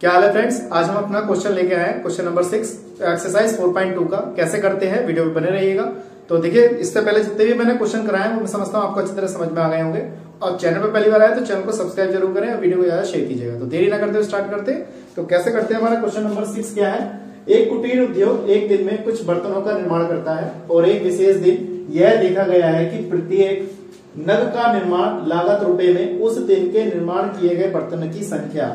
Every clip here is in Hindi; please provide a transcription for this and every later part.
क्या हाल है फ्रेंड्स। आज हम अपना क्वेश्चन लेके आए हैं, क्वेश्चन नंबर 6 एक्सरसाइज 4.2 का। कैसे करते हैं वीडियो में बने रहिएगा। तो देखिए, इससे पहले जितने भी मैंने क्वेश्चन कराए हैं वो मैं समझता हूँ आपको अच्छी तरह समझ में आ गए होंगे। और चैनल पर पहली बार आए तो चैनल को सब्सक्राइब जरूर करें और वीडियो को ज्यादा शेयर कीजिएगा। तो देरी ना करते हुए स्टार्ट करते हैं। तो कैसे करते हैं, हमारा क्वेश्चन नंबर 6 क्या है। एक कुटीर उद्योग एक दिन में कुछ बर्तनों का निर्माण करता है और एक विशेष दिन यह देखा गया है कि प्रत्येक नग का निर्माण लागत रुपए में उस दिन के निर्माण किए गए बर्तनों की संख्या,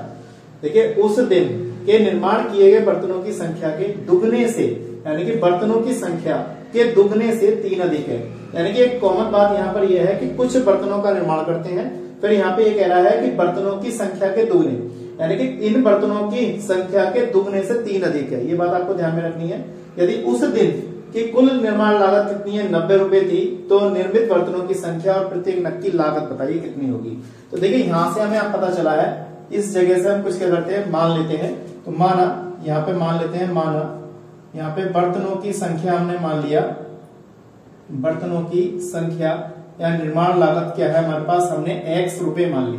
देखिए उस दिन के निर्माण किए गए बर्तनों की संख्या के दुगने से, यानी कि बर्तनों की संख्या के दुगने से 3 अधिक है। यानी कि एक कॉमन बात यहाँ पर यह है कि कुछ बर्तनों का निर्माण करते हैं, फिर यहाँ पे ये कह रहा है कि बर्तनों की संख्या के दुगने, यानी कि इन बर्तनों की संख्या के दुगने से 3 अधिक है। ये बात आपको ध्यान में रखनी है। यदि उस दिन की कुल निर्माण लागत कितनी है, 90 रुपए थी, तो निर्मित बर्तनों की संख्या और प्रत्येक नग की लागत बताइए कितनी होगी। तो देखिए यहां से हमें पता चला है, इस जगह से हम कुछ क्या करते हैं, मान लेते हैं। तो माना यहाँ पे मान लेते हैं, माना यहाँ पे बर्तनों की संख्या हमने मान लिया, बर्तनों की संख्या या निर्माण लागत क्या है हमारे पास, हमने x रुपए मान ली।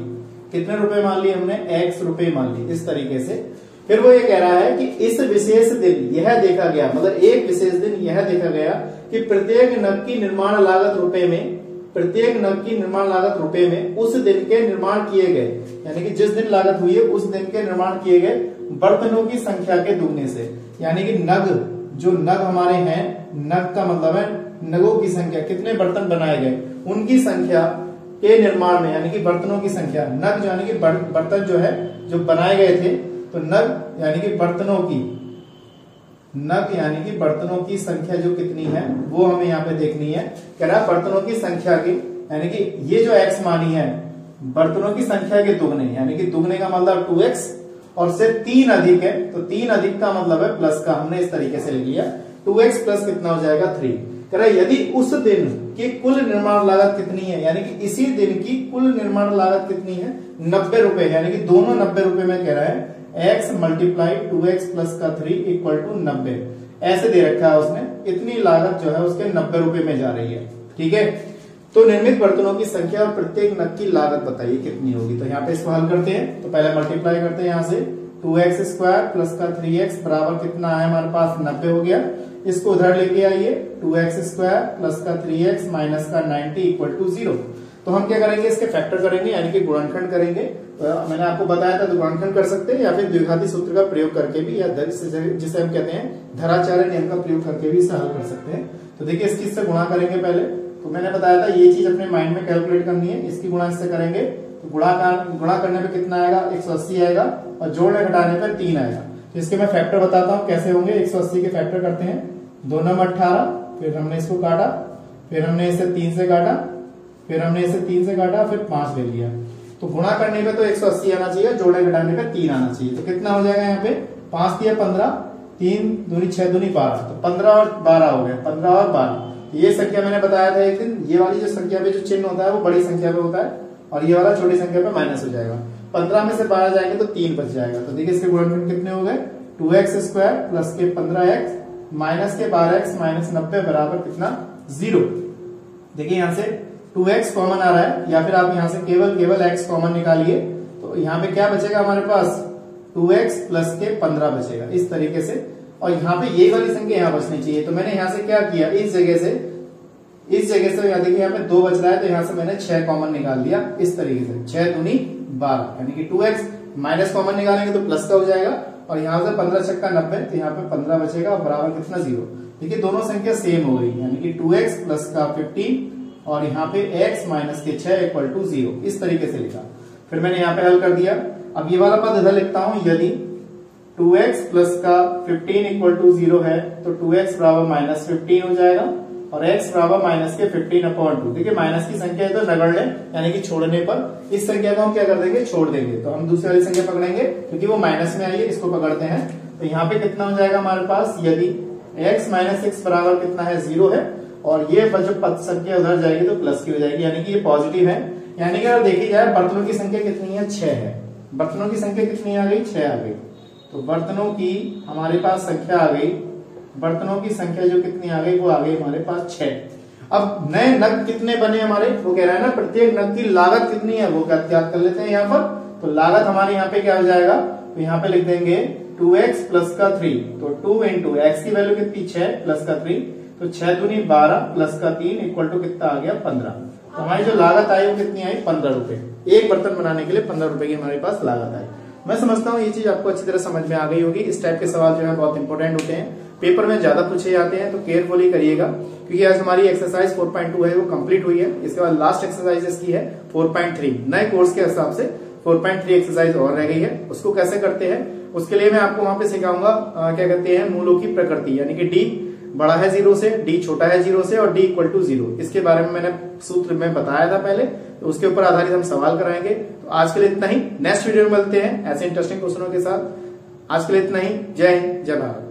कितने रुपए मान ली हमने, x रुपए मान ली। इस तरीके से फिर वो ये कह रहा है कि इस विशेष दिन यह देखा गया, मतलब एक विशेष दिन यह देखा गया कि प्रत्येक नग की निर्माण लागत रुपए में, प्रत्येक नग की निर्माण लागत रुपए में उस दिन के निर्माण किए गए, यानी कि जिस दिन लागत हुई है उस दिन के निर्माण किए गए बर्तनों की संख्या के दुगने से, यानी कि नग, जो नग हमारे हैं, नग का मतलब है नगों की संख्या, कितने बर्तन बनाए गए उनकी संख्या के निर्माण में, यानी कि बर्तनों की संख्या, नग यानी कि बर्तन जो है जो बनाए गए थे, तो नग यानी कि बर्तनों की, नग यानी कि बर्तनों की संख्या जो कितनी है वो हमें यहाँ पे देखनी है। कह रहा है बर्तनों की संख्या की, यानी कि ये जो x मानी है बर्तनों की संख्या के दुगने, यानी कि दुगने का मतलब 2x और से 3 अधिक है, तो 3 अधिक का मतलब है प्लस का, हमने इस तरीके से लिख लिया। 2x प्लस कितना हो जाएगा 3। कह रहा है यदि उस दिन की कुल निर्माण लागत कितनी है, यानी कि इसी दिन की कुल निर्माण लागत कितनी है, 90 रुपए, यानी कि दोनों 90 रुपए में कह रहा है x मल्टीप्लाई 2x प्लस का 3 इक्वल टू 90, ऐसे दे रखा है उसने। इतनी लागत जो है उसके 90 रुपए में जा रही है। ठीक है, तो निर्मित बर्तनों की संख्या और प्रत्येक नग की लागत बताइए कितनी होगी। तो यहाँ पे इसको हल करते हैं। तो पहले मल्टीप्लाई करते हैं, यहाँ से 2x स्क्वायर प्लस का 3x बराबर कितना है हमारे पास 90 हो गया। इसको उधर लेके आइए, 2x स्क्वायर प्लस का 3x माइनस का 90 इक्वल टू 0। तो हम क्या करेंगे, इसके फैक्टर करेंगे, यानी कि गुणनखंड करेंगे। मैंने आपको बताया था तो गुणनखंड कर सकते हैं या फिर द्विघाती सूत्र का प्रयोग करके भी, या जिसे हम कहते हैं धराचार्य नियम का प्रयोग करके भी इसे हल कर सकते हैं। तो देखिए इसकी इससे गुणा करेंगे पहले। तो मैंने बताया था ये चीज अपने माइंड में कैलकुलेट करनी है। इसकी गुणा इससे करेंगे तो गुणा करने पे कितना आएगा, 180 आएगा, और जोड़ने घटाने पर 3 आएगा। तो इसके मैं फैक्टर बताता हूँ कैसे होंगे। 180 के फैक्टर करते हैं, 2 नम 18, फिर हमने इसको काटा, फिर हमने इसे 3 से काटा, फिर हमने इसे 3 से काटा, फिर 5 ले लिया। तो गुणा करने पे तो 180 आना चाहिए, जोड़ने घटाने पे 3 आना चाहिए। तो कितना हो जाएगा यहाँ पे, 5 दिया 15, 3 दूनी 6 दूनी 12, तो 15 और 12 हो गया, 15 और 12। ये संख्या मैंने बताया था एक दिन, ये वाली जो संख्या पे जो चिन्ह होता है वो बड़ी संख्या पे होता है और ये वाला छोटी संख्या पे माइनस हो जाएगा। 15 में से 12 जाएंगे तो 3 बच जाएगा। तो देखिए इसके गुणनखंड कितने हो गए, 2x स्क्वायर प्लस के 15x माइनस के 12x माइनस 90 बराबर कितना 0। देखिए यहाँ से 2x कॉमन आ रहा है, या फिर आप यहाँ से केवल x कॉमन निकालिए। तो यहाँ पे क्या बचेगा हमारे पास, 2x प्लस के 15 बचेगा इस तरीके से। और यहाँ पे ये वाली संख्या यहाँ बचनी चाहिए। तो मैंने यहाँ से क्या किया, इस जगह से यहाँ देखिए यहाँ पे 2 बच रहा है, तो यहाँ से मैंने 6 कॉमन निकाल दिया इस तरीके से। 6 दूनी 12, यानी कि 2x माइनस कॉमन निकालेंगे तो प्लस का हो जाएगा, और यहाँ से 15 छक्का 90, तो यहाँ पे 15 बचेगा और बराबर कितना 0। देखिए दोनों संख्या सेम हो गई, यानी कि 2x प्लस का 15 और यहाँ पे x माइनस के 6 इक्वल टू 0, इस तरीके से लिखा। फिर मैंने यहाँ पे हल कर दिया। अब ये वाला पद इधर लिखता हूं, यदि 2x प्लस का 15 इक्वल टू 0 है तो 2x बराबर माइनस 15 हो जाएगा और x बराबर माइनस के 15/2। देखिए माइनस की संख्या है तो रगड़ लें, यानी कि छोड़ने पर इस संख्या को हम क्या कर देंगे, छोड़ देंगे। तो हम दूसरी वाली संख्या पकड़ेंगे क्योंकि वो माइनस में आई है, इसको पकड़ते हैं। तो यहाँ पे कितना हो जाएगा हमारे पास, यदि x माइनस 6 बराबर कितना है 0 है, और ये जो पद संख्या उधर जाएगी तो प्लस की हो जाएगी, यानी कि ये पॉजिटिव है। यानी कि अगर देखी जाए बर्तनों की संख्या कितनी है, 6 है। बर्तनों की संख्या कितनी आ गई, 6 आ गई। तो बर्तनों की हमारे पास संख्या आ गई, बर्तनों की संख्या जो कितनी आ गई वो आ गई हमारे पास 6। अब नए नग कितने बने हमारे, वो कह रहा है ना प्रत्येक नग की लागत कितनी है, वो ज्ञात कर लेते हैं यहाँ पर। तो लागत हमारे यहाँ पे क्या हो जाएगा, तो यहाँ पे लिख देंगे 2x प्लस का 3, तो 2 इंटू एक्स की वैल्यू कितनी 6 प्लस का 3, तो 6 दूनी 12 प्लस का 3 इक्वल टू कितना आ गया 15। तो हमारी जो लागत आई वो कितनी आई 15 रुपए। एक बर्तन बनाने के लिए 15 रुपए की हमारे पास लागत आई। मैं समझता हूँ ये चीज आपको अच्छी तरह समझ में आ गई होगी। इस टाइप के सवाल जो है बहुत इंपॉर्टेंट होते हैं, पेपर में ज्यादा पूछे जाते हैं, तो केयरफुली करिएगा, क्योंकि आज हमारी एक्सरसाइज 4.2 है वो कंप्लीट हुई है। इसके बाद लास्ट एक्सरसाइज इसकी है 4.3, नए कोर्स के हिसाब से 4.3 एक्सरसाइज और रह गई है। उसको कैसे करते हैं उसके लिए मैं आपको वहां पे सिखाऊंगा क्या कहते हैं मूलों की प्रकृति, यानी कि डी बड़ा है 0 से, डी छोटा है 0 से और डी इक्वल टू 0। इसके बारे में मैंने सूत्र में बताया था पहले, तो उसके ऊपर आधारित हम सवाल कराएंगे। तो आज के लिए इतना ही, नेक्स्ट वीडियो में मिलते हैं ऐसे इंटरेस्टिंग क्वेश्चनों के साथ। आज के लिए इतना ही, जय हिंद जय भारत।